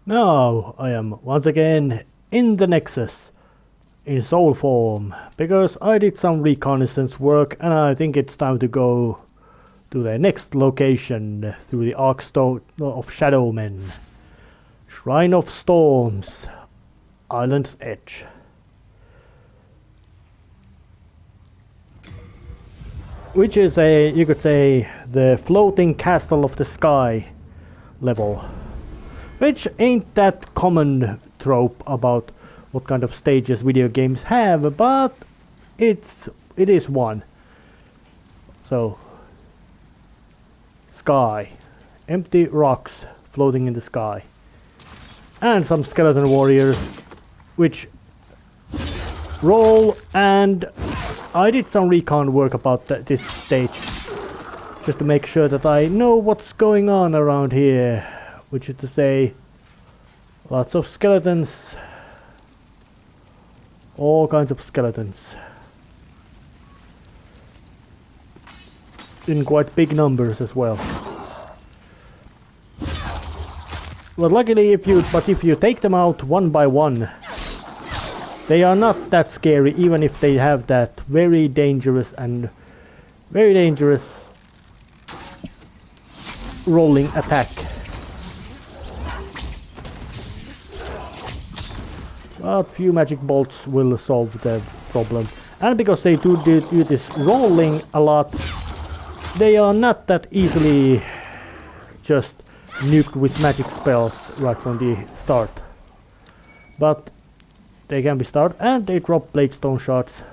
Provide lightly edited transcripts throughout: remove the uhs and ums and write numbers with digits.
Now I am once again in the Nexus in soul form because I did some reconnaissance work and I think it's time to go to the next location through the Arkstone of Shadowmen, Shrine of Storms, Island's Edge. Which is you could say, the floating castle of the sky level. Which ain't that common trope about what kind of stages video games have, but it is one. So, sky. Empty rocks floating in the sky. And some skeleton warriors, which roll, and I did some recon work about this stage. Just to make sure that I know what's going on around here. Which is to say, lots of skeletons. All kinds of skeletons. In quite big numbers as well. But luckily if you take them out one by one, they are not that scary, even if they have that very dangerous rolling attack. But few magic bolts will solve the problem. And because they do this rolling a lot, they are not that easily just nuked with magic spells right from the start. But they can be started, and they drop bladestone shards,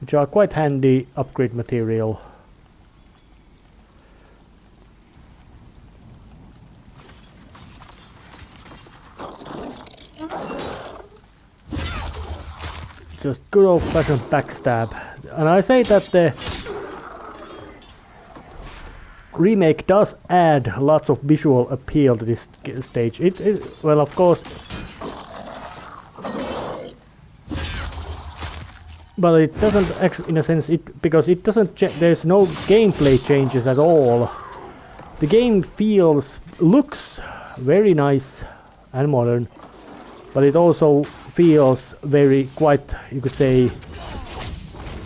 which are quite handy upgrade material. Just good old-fashioned backstab. And I say that the remake does add lots of visual appeal to this stage. Well, of course, but it doesn't actually, in a sense, because it doesn't. There's no gameplay changes at all. The game looks very nice and modern, but it also feels quite, you could say,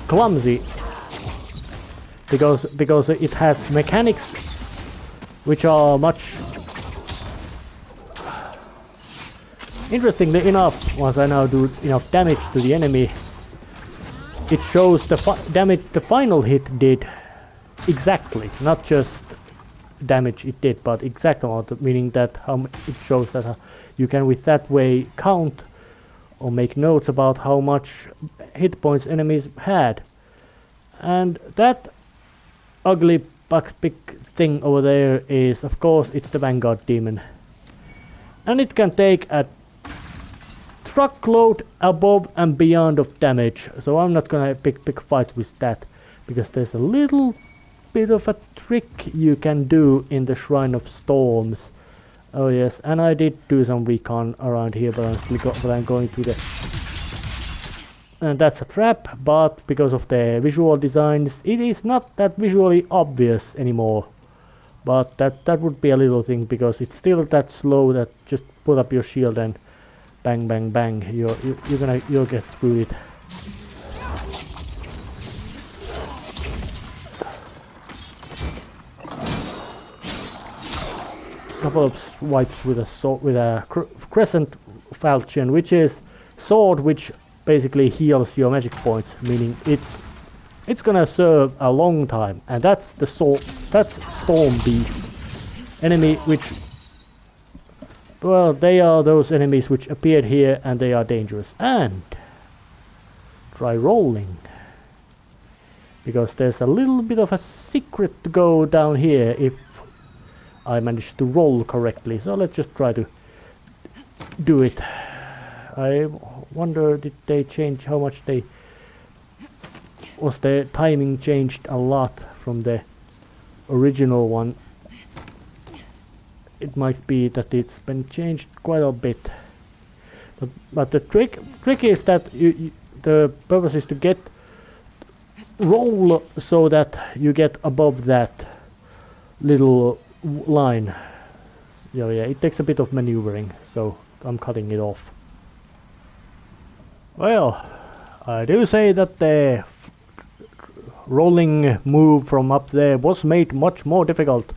clumsy, because it has mechanics which are much, interestingly enough, once I now do enough damage to the enemy, it shows the damage the final hit did exactly, not just damage it did, but exact amount, meaning that it shows that you can with that way count or make notes about how much hit points enemies had. And that ugly big thing over there is, of course, it's the Vanguard Demon. And it can take a truckload above and beyond of damage, so I'm not gonna pick fight with that, because there's a little bit of a trick you can do in the Shrine of Storms. Oh yes, and I did do some recon around here, but I'm going to the... And that's a trap, but because of the visual designs, it is not that visually obvious anymore. But that would be a little thing, because it's still that slow that just put up your shield and bang bang bang, you'll get through it. Couple of swipes with a crescent falchion, which is sword which basically heals your magic points, meaning it's gonna serve a long time. And that's the that's Storm Beast enemy, which, well, they are those enemies which appeared here and they are dangerous. And try rolling, because there's a little bit of a secret to go down here if I managed to roll correctly. So let's just try to do it. I wonder, did they change how much was the timing changed a lot from the original one? It might be that it's been changed quite a bit. But the trick is that the purpose is to roll so that you get above that little line. Yeah, it takes a bit of maneuvering, so I'm cutting it off. Well, I do say that the rolling move from up there was made much more difficult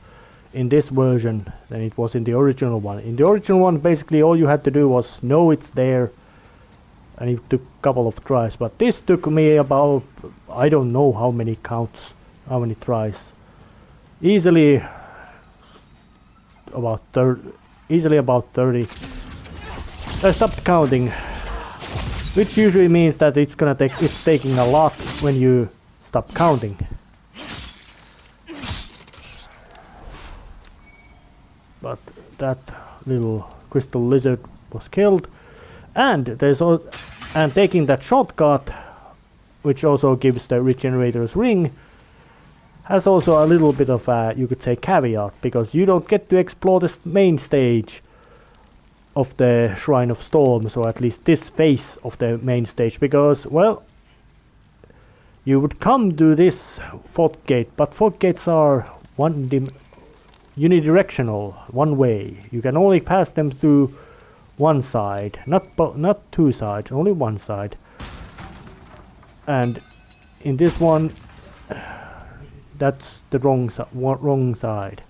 in this version than it was in the original one. In the original one, basically all you had to do was know it's there, and it took a couple of tries. But this took me about, I don't know how many counts, how many tries. Easily about 30. I stopped counting, which usually means that it's taking a lot when you stop counting. But that little crystal lizard was killed, and taking that shortcut, which also gives the regenerator's ring, has also a little bit of a, you could say, caveat, because you don't get to explore the main stage of the Shrine of Storms, or at least this phase of the main stage, because, well, you would come to this fort gate, but fort gates are unidirectional, one way. You can only pass them through one side, not two sides, only one side. And in this one, that's the wrong side.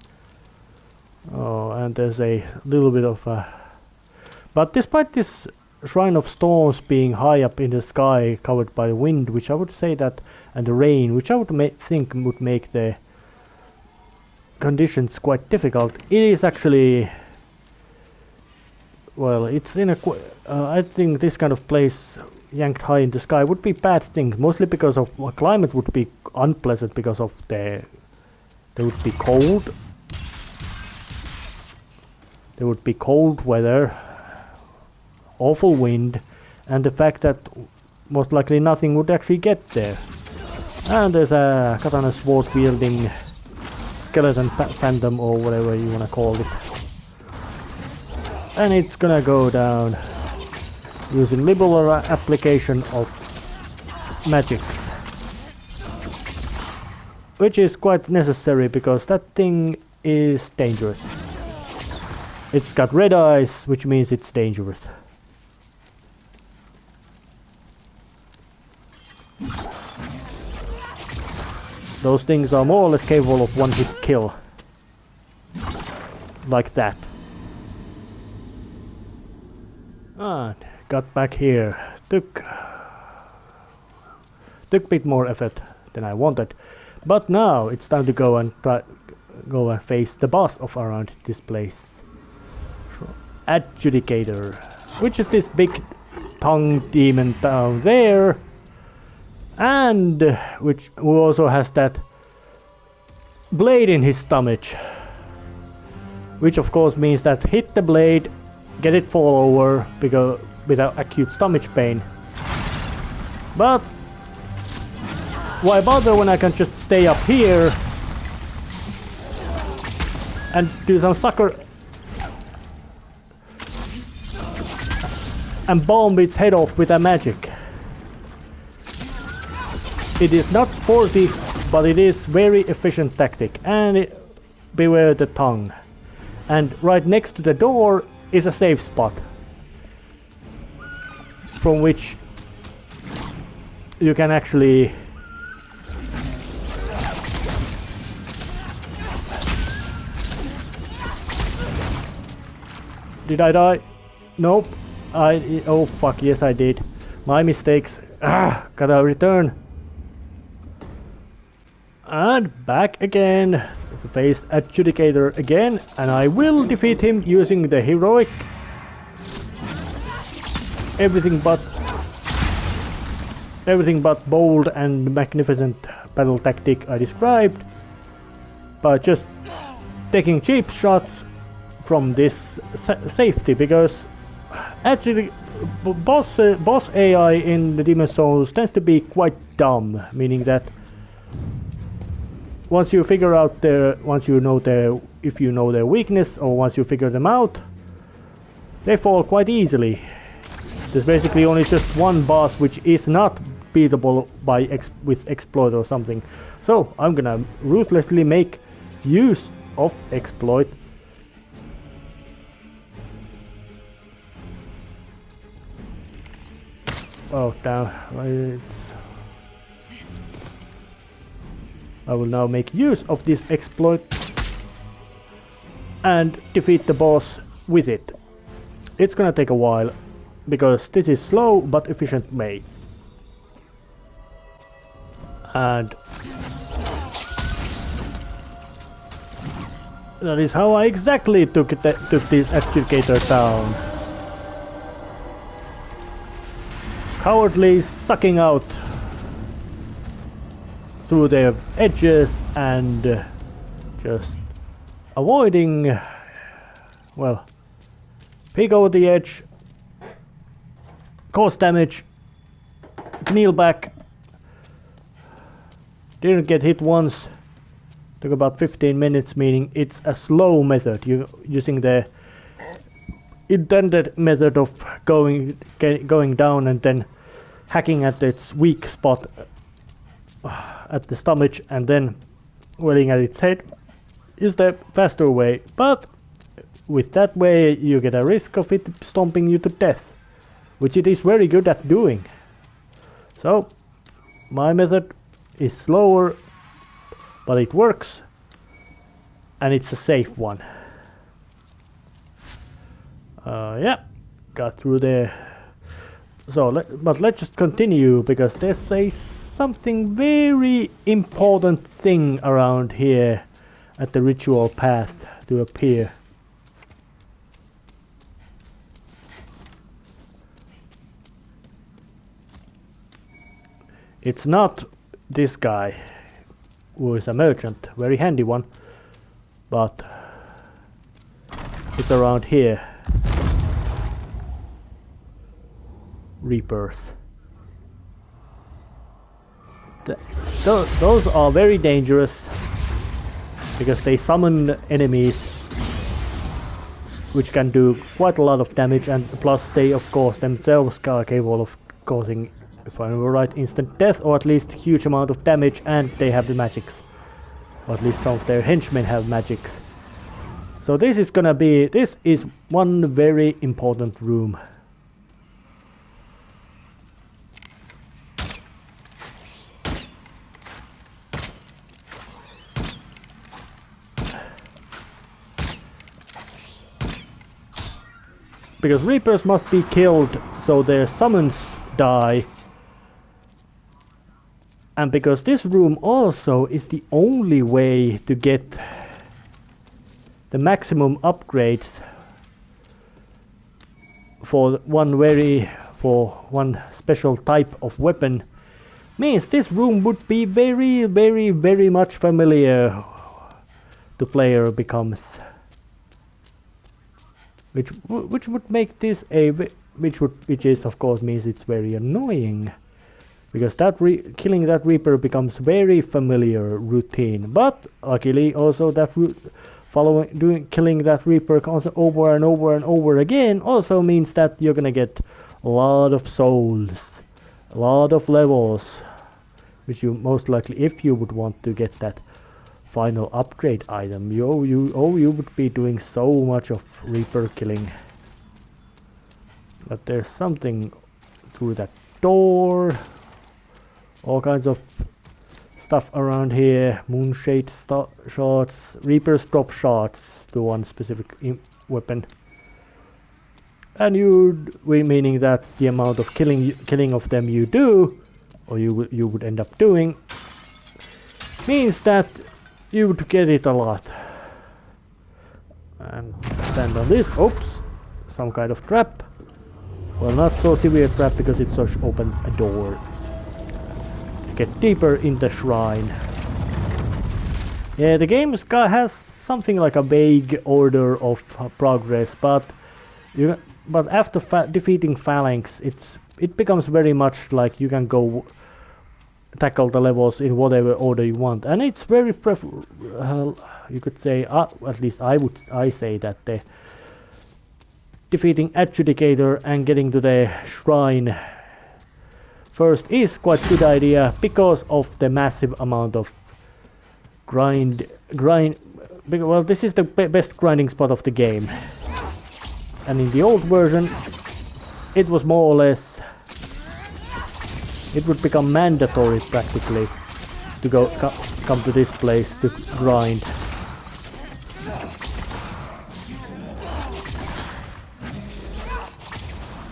Oh, and there's a little bit of a... But despite this Shrine of Storms being high up in the sky, covered by the wind, which I would say that, and the rain, which I would think would make the conditions quite difficult, it is actually... Well, it's in a... I think this kind of place yanked high in the sky would be bad thing, mostly because of climate would be unpleasant, because of there would be cold. There would be cold weather, awful wind, and the fact that most likely nothing would actually get there. And there's a katana sword wielding skeleton phantom, or whatever you wanna call it. And it's gonna go down using liberal application of magic, which is quite necessary because that thing is dangerous. It's got red eyes, which means it's dangerous. Those things are more or less capable of one-hit kill. Like that. And got back here. Took a bit more effort than I wanted. But now it's time to go and face the boss of around this place. Adjudicator, which is this big tongue demon down there, and who also has that blade in his stomach, which of course means that hit the blade, get it fall over because without acute stomach pain. But why bother when I can just stay up here and do some sucker and bomb its head off with a magic. It is not sporty, but it is very efficient tactic, and beware the tongue. And right next to the door is a safe spot, from which you can actually Did I die? Nope. Oh fuck, yes I did. My mistakes. Gotta return. And back again to face Adjudicator again, and I will defeat him using the heroic everything but bold and magnificent battle tactic I described, by just taking cheap shots from this safety, because actually boss AI in the Demon Souls tends to be quite dumb, meaning that once you figure out if you know their weakness, or once you figure them out, they fall quite easily. There's basically only just one boss which is not beatable with exploit or something. So I'm gonna ruthlessly make use of exploit Oh damn, I will now make use of this exploit and defeat the boss with it. It's gonna take a while, because this is slow but efficient way. And that is how I exactly took this adjudicator down. Cowardly sucking out through their edges and just avoiding, well, peek over the edge, cause damage, kneel back, didn't get hit once, took about 15 minutes, meaning it's a slow method. You're using the intended method of going down and then hacking at its weak spot at the stomach and then wailing at its head is the faster way, but with that way you get a risk of it stomping you to death, which it is very good at doing. So my method is slower, but it works and it's a safe one. Yeah, got through there. So but let's just continue, because there's something very important thing around here at the ritual path to appear. It's not this guy who is a merchant, very handy one, but it's around here. Reapers. Those are very dangerous because they summon enemies which can do quite a lot of damage, and plus they of course themselves are capable of causing, if I remember right, instant death or at least huge amount of damage, and they have the magics. Or at least some of their henchmen have magics. So this is one very important room. Because Reapers must be killed so their summons die. And because this room also is the only way to get the maximum upgrades for one special type of weapon, means this room would be very, very, very much familiar to player becomes. Which would make this which is of course means it's very annoying, because killing that Reaper becomes very familiar routine. But luckily also that killing that Reaper over and over and over again also means that you're gonna get a lot of souls, a lot of levels, which you most likely, if you would want to get that final upgrade item, you would be doing so much of Reaper killing. But there's something through that door, all kinds of stuff around here, moonshade shots, Reaper's drop shots to one specific weapon, and meaning that the amount of killing of them you do, or you would end up doing, means that you would get it a lot. And stand on this. Oops, some kind of trap. Well, not so severe trap because it just opens a door to get deeper in the shrine. Yeah, the game has something like a vague order of progress, but after defeating Phalanx, it becomes very much like you can go tackle the levels in whatever order you want, and it's very you could say, at least I say that the defeating Adjudicator and getting to the shrine first is quite good idea because of the massive amount of grind. Well, this is the best grinding spot of the game, and in the old version it was more or less it would become mandatory practically to come to this place to grind.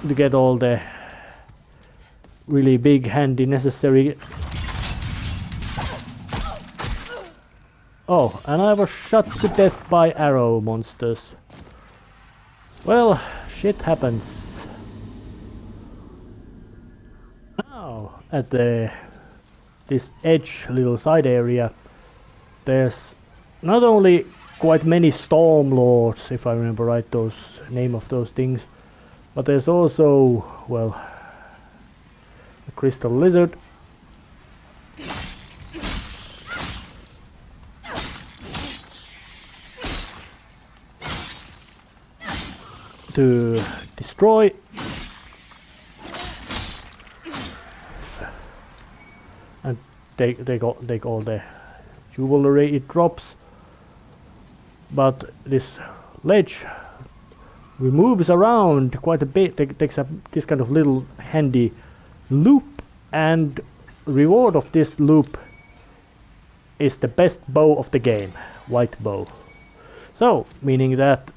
To get all the really big, handy, necessary... Oh, and I was shot to death by arrow monsters. Well, shit happens. Now, at this edge little side area, there's not only quite many storm lords, if I remember right, those name of those things, but there's also, well, a crystal lizard. To destroy. And take all the jewelry it drops. But this ledge moves around quite a bit. It takes this kind of little handy loop, and reward of this loop is the best bow of the game, white bow. So, meaning that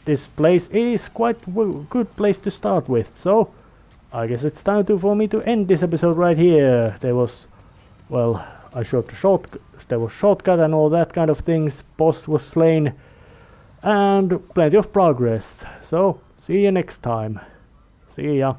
this place is quite a good place to start with. So, I guess it's time for me to end this episode right here. There was, well, I showed there was shortcut and all that kind of things. Boss was slain, and plenty of progress. So, see you next time. See ya.